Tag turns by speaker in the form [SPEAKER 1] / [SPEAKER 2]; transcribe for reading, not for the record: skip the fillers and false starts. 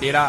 [SPEAKER 1] 13